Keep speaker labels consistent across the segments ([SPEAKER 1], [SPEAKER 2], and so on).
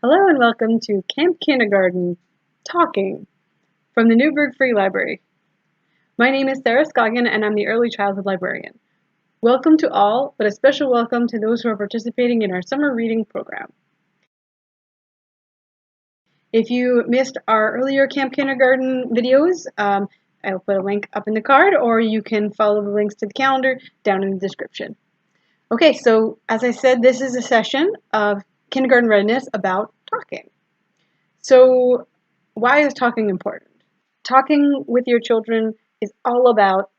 [SPEAKER 1] Hello and welcome to Camp Kindergarten Talking from the Newburgh Free Library. My name is Sarah Scoggin and I'm the Early Childhood Librarian. Welcome to all, but a special welcome to those who are participating in our summer reading program. If you missed our earlier Camp Kindergarten videos, I'll put a link up in the card, or you can follow the links to the calendar down in the description. Okay, so as I said, this is a session of kindergarten readiness about talking. So why is talking important? Talking with your children is all about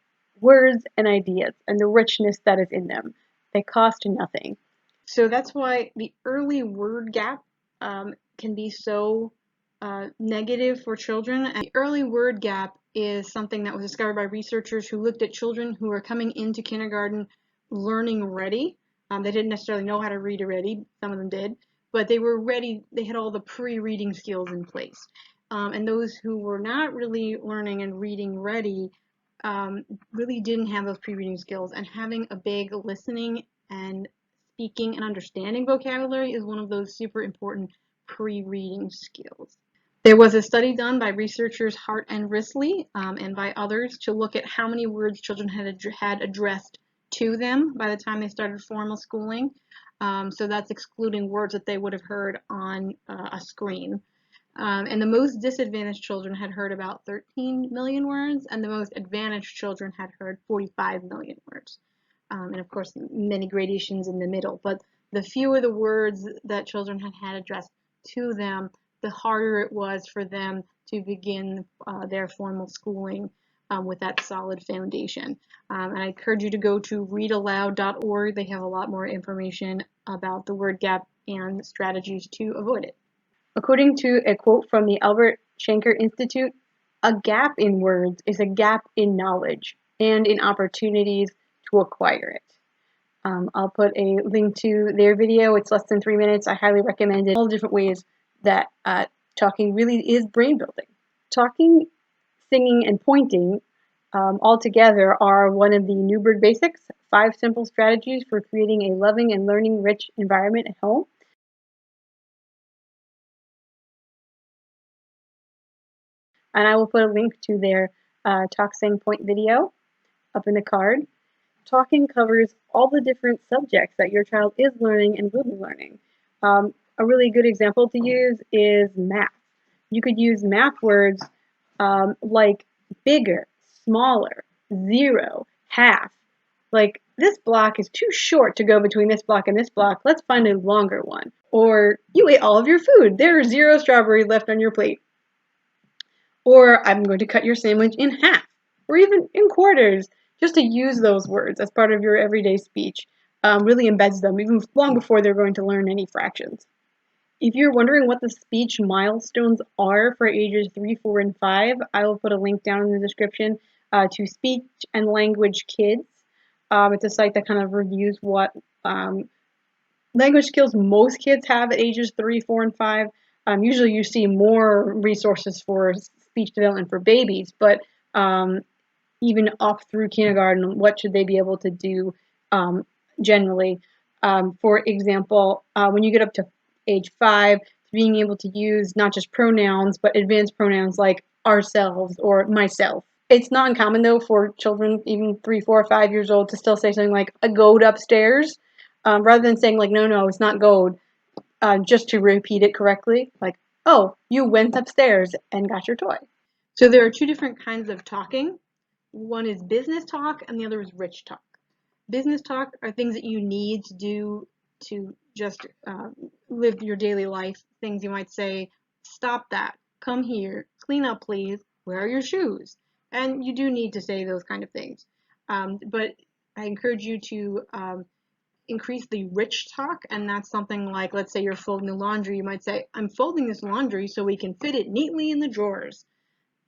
[SPEAKER 1] words and ideas and the richness that is in them. They cost nothing. So that's why the early word gap can be so negative for children. And the early word gap is something that was discovered by researchers who looked at children who were coming into kindergarten learning ready. They didn't necessarily know how to read already, some of them did, but they were ready, they had all the pre-reading skills in place. And those who were not really learning and reading ready really didn't have those pre-reading skills, and having a big listening and speaking and understanding vocabulary is one of those super important pre-reading skills. There was a study done by researchers Hart and Risley and by others to look at how many words children had addressed to them by the time they started formal schooling. So that's excluding words that they would have heard on a screen. And the most disadvantaged children had heard about 13 million words, and the most advantaged children had heard 45 million words. And of course, many gradations in the middle. But the fewer the words that children had addressed to them, the harder it was for them to begin their formal schooling with that solid foundation. And I encourage you to go to readaloud.org. They have a lot more information about the word gap and strategies to avoid it. According to a quote from the Albert Shanker Institute, a gap in words is a gap in knowledge and in opportunities to acquire it. I'll put a link to their video. It's less than 3 minutes. I highly recommend it. All the different ways that talking really is brain building. Talking, singing, and pointing all together are one of the Newburgh basics, 5 simple strategies for creating a loving and learning rich environment at home. And I will put a link to their Talk, Sing, Point video up in the card. Talking covers all the different subjects that your child is learning and will be learning. A really good example to use is math. You could use math words like bigger, smaller, 0, half. Like, this block is too short to go between this block and this block. Let's find a longer one. Or, you ate all of your food. There's 0 strawberries left on your plate. Or, I'm going to cut your sandwich in half, or even in quarters. Just to use those words as part of your everyday speech really embeds them, even long before they're going to learn any fractions. If you're wondering what the speech milestones are for ages 3, 4, and 5, I will put a link down in the description to Speech and Language Kids. It's a site that kind of reviews what language skills most kids have at ages 3, 4, and 5. Usually you see more resources for speech development for babies, but even up through kindergarten, what should they be able to do generally? For example, when you get up to age 5, being able to use not just pronouns, but advanced pronouns like ourselves or myself. It's not uncommon, though, for children, even 3, 4, 5 years old, to still say something like, I goed upstairs, rather than saying, like, no, it's not goed, just to repeat it correctly. Like, oh, you went upstairs and got your toy. So there are 2 different kinds of talking. One is business talk, and the other is rich talk. Business talk are things that you need to do to just live your daily life. Things you might say, stop that, come here, clean up please, where are your shoes? And you do need to say those kind of things. But I encourage you to increase the rich talk, and that's something like, let's say you're folding the laundry, you might say, I'm folding this laundry so we can fit it neatly in the drawers.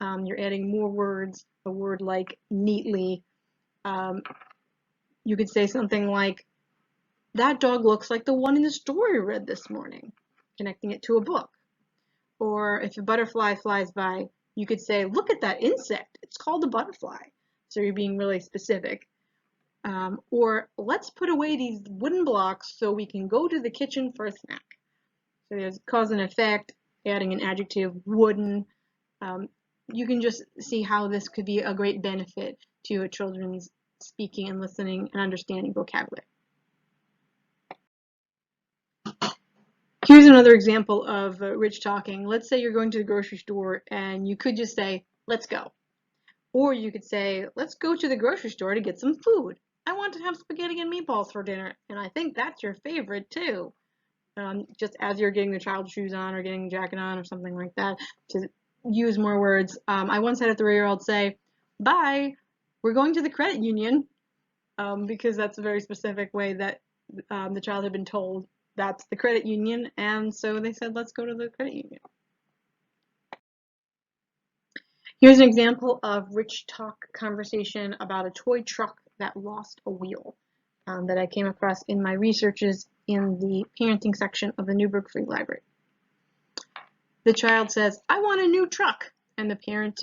[SPEAKER 1] You're adding more words, a word like neatly. You could say something like, that dog looks like the one in the story we read this morning, connecting it to a book. Or if a butterfly flies by, you could say, look at that insect, it's called a butterfly. So you're being really specific. Or let's put away these wooden blocks so we can go to the kitchen for a snack. So there's cause and effect, adding an adjective, wooden. You can just see how this could be a great benefit to a children's speaking and listening and understanding vocabulary. Here's another example of rich talking. Let's say you're going to the grocery store and you could just say, let's go. Or you could say, let's go to the grocery store to get some food. I want to have spaghetti and meatballs for dinner, and I think that's your favorite too. Just as you're getting the child's shoes on or getting a jacket on or something like that, to use more words. I once had a 3-year-old say, bye, we're going to the credit union, because that's a very specific way that the child had been told that's the credit union, and so they said, let's go to the credit union. Here's an example of rich talk conversation about a toy truck that lost a wheel that I came across in my researches in the parenting section of the Newburgh Free Library. The child says, I want a new truck, and the parent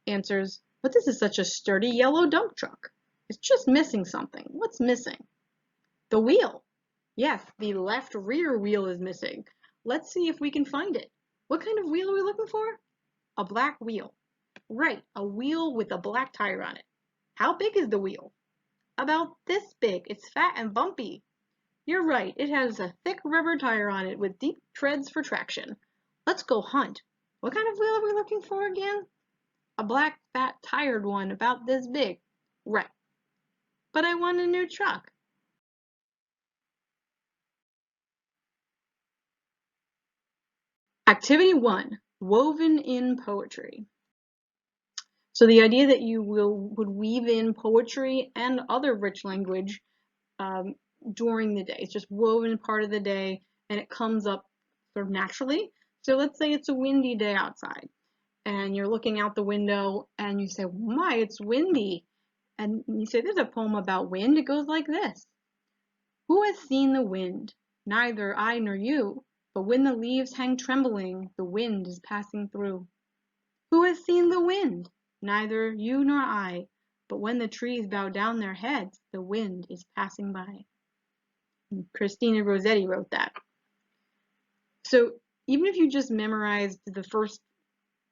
[SPEAKER 1] answers, but this is such a sturdy yellow dump truck. It's just missing something. What's missing? The wheel. Yes, the left rear wheel is missing. Let's see if we can find it. What kind of wheel are we looking for? A black wheel. Right, a wheel with a black tire on it. How big is the wheel? About this big. It's fat and bumpy. You're right, it has a thick rubber tire on it with deep treads for traction. Let's go hunt. What kind of wheel are we looking for again? A black, fat, tired one about this big. Right. But I want a new truck. Activity 1, woven in poetry. So the idea that you would weave in poetry and other rich language during the day. It's just woven part of the day, and it comes up sort of naturally. So let's say it's a windy day outside, and you're looking out the window, and you say, my, it's windy. And you say, there's a poem about wind. It goes like this. Who has seen the wind? Neither I nor you. But when the leaves hang trembling, the wind is passing through. Who has seen the wind? Neither you nor I. But when the trees bow down their heads, the wind is passing by. And Christina Rossetti wrote that. So even if you just memorized the first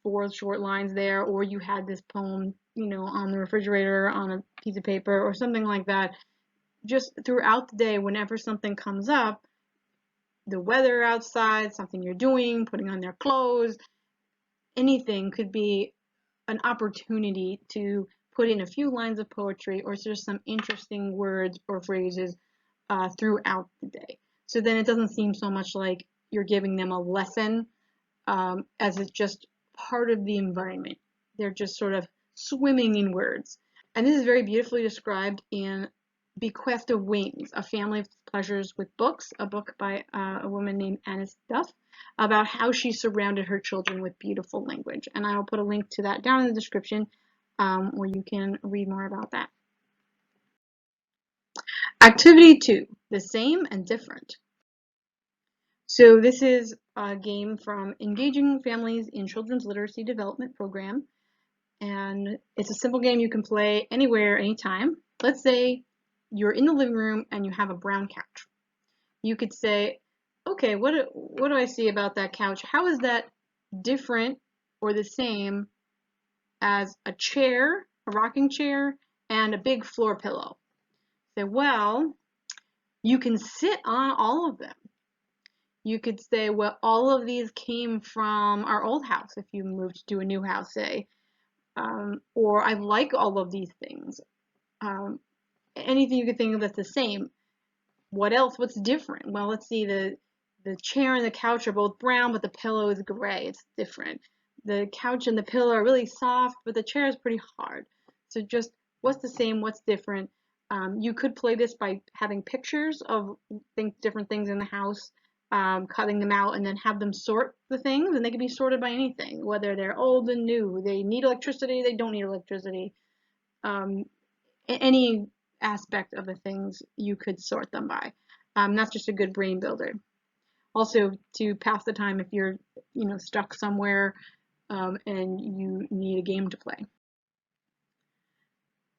[SPEAKER 1] 4 short lines there, or you had this poem, on the refrigerator, on a piece of paper, or something like that, just throughout the day, whenever something comes up, the weather outside, something you're doing, putting on their clothes, anything could be an opportunity to put in a few lines of poetry or just some interesting words or phrases throughout the day. So then it doesn't seem so much like you're giving them a lesson as it's just part of the environment. They're just sort of swimming in words. And this is very beautifully described in Bequest of Wings, A Family of Pleasures with Books, a book by a woman named Annis Duff, about how she surrounded her children with beautiful language. And I'll put a link to that down in the description where you can read more about that. Activity 2, the same and different. So this is a game from Engaging Families in Children's Literacy Development Program. And it's a simple game you can play anywhere, anytime. Let's say you're in the living room and you have a brown couch. You could say, okay, what do I see about that couch? How is that different or the same as a chair, a rocking chair, and a big floor pillow? Say, well, you can sit on all of them. You could say, well, all of these came from our old house if you moved to a new house, say. Or I like all of these things. Anything you could think of that's the same. What else? What's different? Well, let's see, the chair and the couch are both brown, but the pillow is gray. It's different. The couch and the pillow are really soft, but the chair is pretty hard. So just what's the same, what's different? You could play this by having pictures of different things in the house, cutting them out, and then have them sort the things, and they can be sorted by anything, whether they're old and new, they need electricity, they don't need electricity. Any aspect of the things you could sort them by. That's just a good brain builder. Also, to pass the time if you're stuck somewhere and you need a game to play.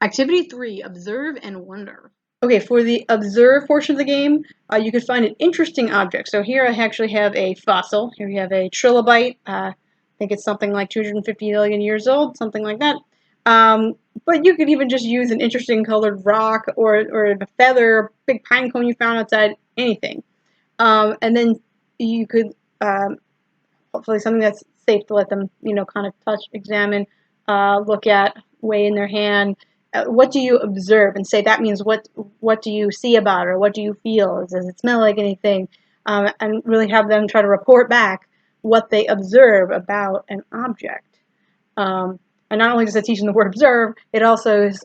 [SPEAKER 1] Activity 3, observe and wonder. Okay, for the observe portion of the game, you could find an interesting object. So here I actually have a fossil. Here we have a trilobite. I think it's something like 250 million years old, something like that. But you could even just use an interesting colored rock or a feather, a big pine cone you found outside, anything. And then you could hopefully something that's safe to let them, kind of touch, examine, look at, weigh in their hand. What do you observe? And say that means what do you see about it, or what do you feel? Does it smell like anything? And really have them try to report back what they observe about an object. And not only does it teach them the word observe, it also is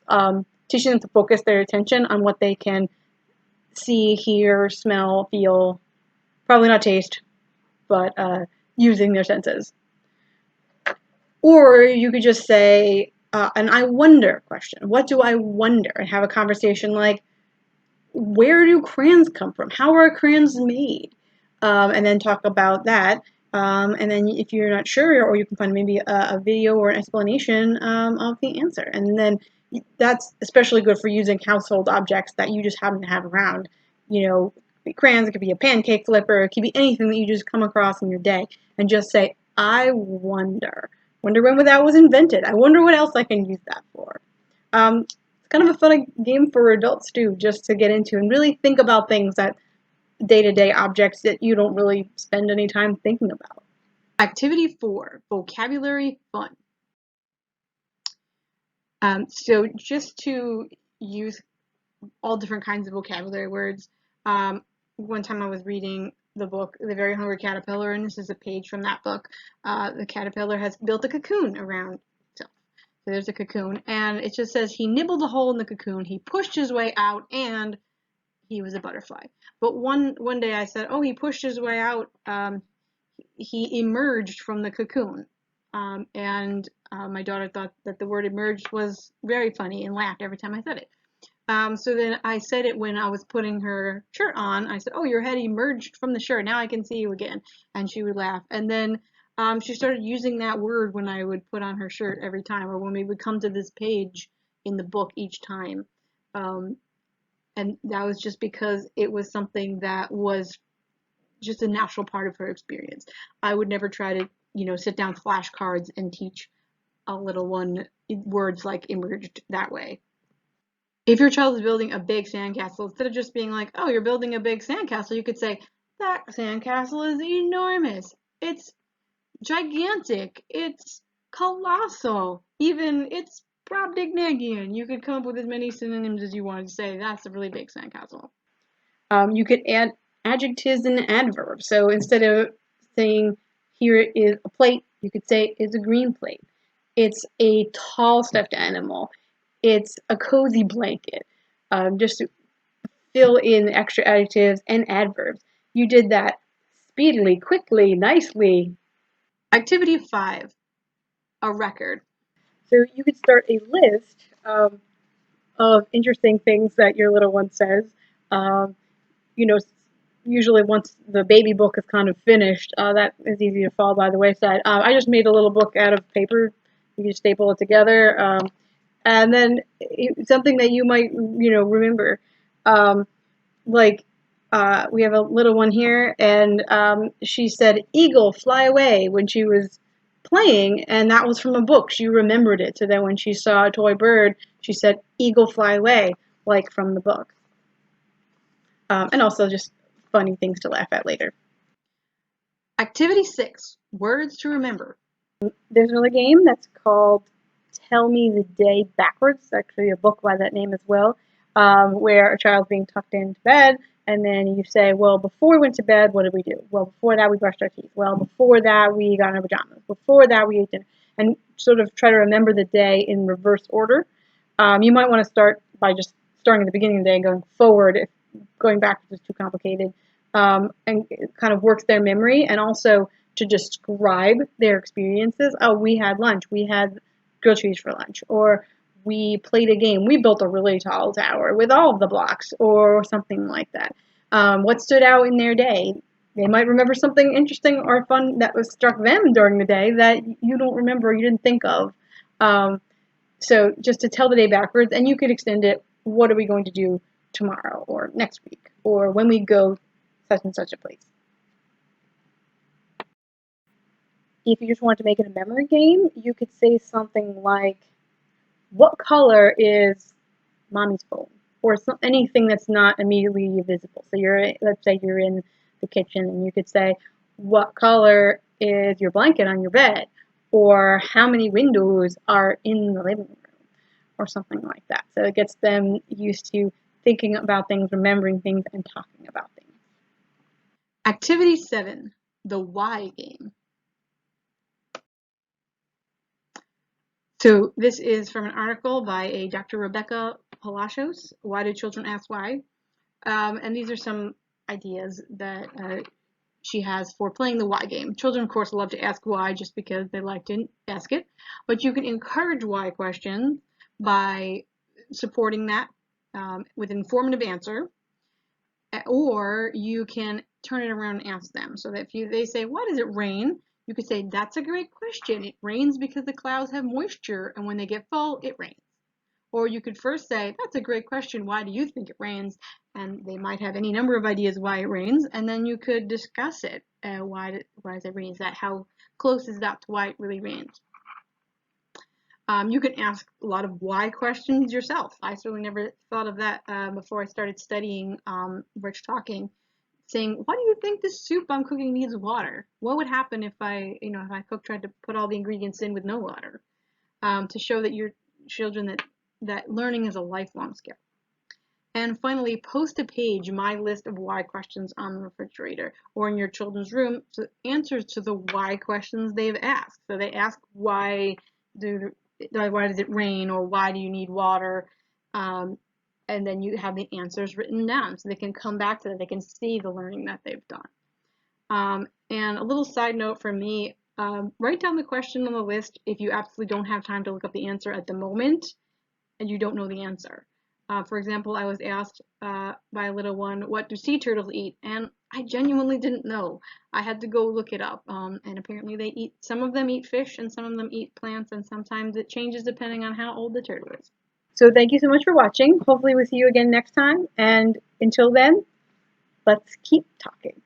[SPEAKER 1] teaching them to focus their attention on what they can see, hear, smell, feel. Probably not taste, but using their senses. Or you could just say, an I wonder question. What do I wonder? And have a conversation like, where do crayons come from? How are crayons made? And then talk about that. And then if you're not sure, or you can find maybe a video or an explanation of the answer. And then that's especially good for using household objects that you just happen to have around. It could be crayons, it could be a pancake flipper, it could be anything that you just come across in your day. And just say, I wonder. Wonder when that was invented. I wonder what else I can use that for. It's kind of a fun game for adults too, just to get into and really think about things that day-to-day objects that you don't really spend any time thinking about. Activity 4, vocabulary fun. So just to use all different kinds of vocabulary words. One time I was reading the book, The Very Hungry Caterpillar, and this is a page from that book. The caterpillar has built a cocoon around itself. So there's a cocoon, and it just says he nibbled a hole in the cocoon, he pushed his way out, and he was a butterfly. But one day I said, oh, he pushed his way out, he emerged from the cocoon. And my daughter thought that the word emerged was very funny and laughed every time I said it. So then I said it when I was putting her shirt on. I said, oh, your head emerged from the shirt. Now I can see you again. And she would laugh. And then she started using that word when I would put on her shirt every time, or when we would come to this page in the book each time. And that was just because it was something that was just a natural part of her experience. I would never try to, sit down flashcards and teach a little one words like emerged that way. If your child is building a big sandcastle, instead of just being like, oh, you're building a big sandcastle, you could say, that sandcastle is enormous. It's gigantic. It's colossal. Even it's Brobdingnagian. You could come up with as many synonyms as you wanted to say. That's a really big sandcastle. You could add adjectives and adverbs. So instead of saying, here is a plate, you could say, it's a green plate. It's a tall stuffed animal. It's a cozy blanket. Just to fill in extra adjectives and adverbs. You did that speedily, quickly, nicely. Activity 5, a record. So you could start a list of interesting things that your little one says. You know, usually once the baby book is kind of finished, that is easy to fall by the wayside. I just made a little book out of paper. You can staple it together. And then something that you might, remember. Like, we have a little one here, and she said, eagle, fly away, when she was playing, and that was from a book. She remembered it. So then when she saw a toy bird, she said, eagle, fly away, like from the book. And also just funny things to laugh at later. Activity 6, words to remember. There's another game that's called Tell Me the Day Backwards. It's actually a book by that name as well, where a child's being tucked into bed, and then you say, well, before we went to bed, what did we do? Well, before that, we brushed our teeth. Well, before that, we got in our pajamas. Before that, we ate dinner. And sort of try to remember the day in reverse order. You might want to start by just starting at the beginning of the day and going forward. If going backwards is too complicated. And it kind of works their memory, and also to describe their experiences. Oh, we had lunch. We had grilled cheese for lunch. Or we played a game. We built a really tall tower with all of the blocks, or something like that. What stood out in their day? They might remember something interesting or fun that was struck them during the day that you don't remember, you didn't think of. So just to tell the day backwards, and you could extend it. What are we going to do tomorrow or next week or when we go such and such a place. If you just want to make it a memory game, you could say something like, what color is mommy's phone? Or anything that's not immediately visible. So let's say you're in the kitchen and you could say, what color is your blanket on your bed? Or how many windows are in the living room? Or something like that. So it gets them used to thinking about things, remembering things, and talking about things. Activity 7, the why game. So this is from an article by a Dr. Rebecca Palacios, Why Do Children Ask Why? And these are some ideas that she has for playing the why game. Children, of course, love to ask why just because they like to ask it, but you can encourage why questions by supporting that with an informative answer, or you can turn it around and ask them. So that if they say, why does it rain? You could say, that's a great question. It rains because the clouds have moisture, and when they get full, it rains. Or you could first say, that's a great question. Why do you think it rains? And they might have any number of ideas why it rains, and then you could discuss it. Why does it rain? Is that how close is that to why it really rains? You can ask a lot of why questions yourself. I certainly never thought of that before I started studying rich talking. Saying, why do you think this soup I'm cooking needs water? What would happen if I tried to put all the ingredients in with no water? To show that your children that learning is a lifelong skill. And finally, post a page, my list of why questions on the refrigerator or in your children's room, so answers to the why questions they've asked. So they ask why does it rain, or why do you need water? And then you have the answers written down so they can come back to that. They can see the learning that they've done. And a little side note from me, write down the question on the list if you absolutely don't have time to look up the answer at the moment and you don't know the answer. For example, I was asked by a little one, what do sea turtles eat? And I genuinely didn't know. I had to go look it up. And apparently some of them eat fish and some of them eat plants, and sometimes it changes depending on how old the turtle is. So thank you so much for watching. Hopefully we'll see you again next time. And until then, let's keep talking.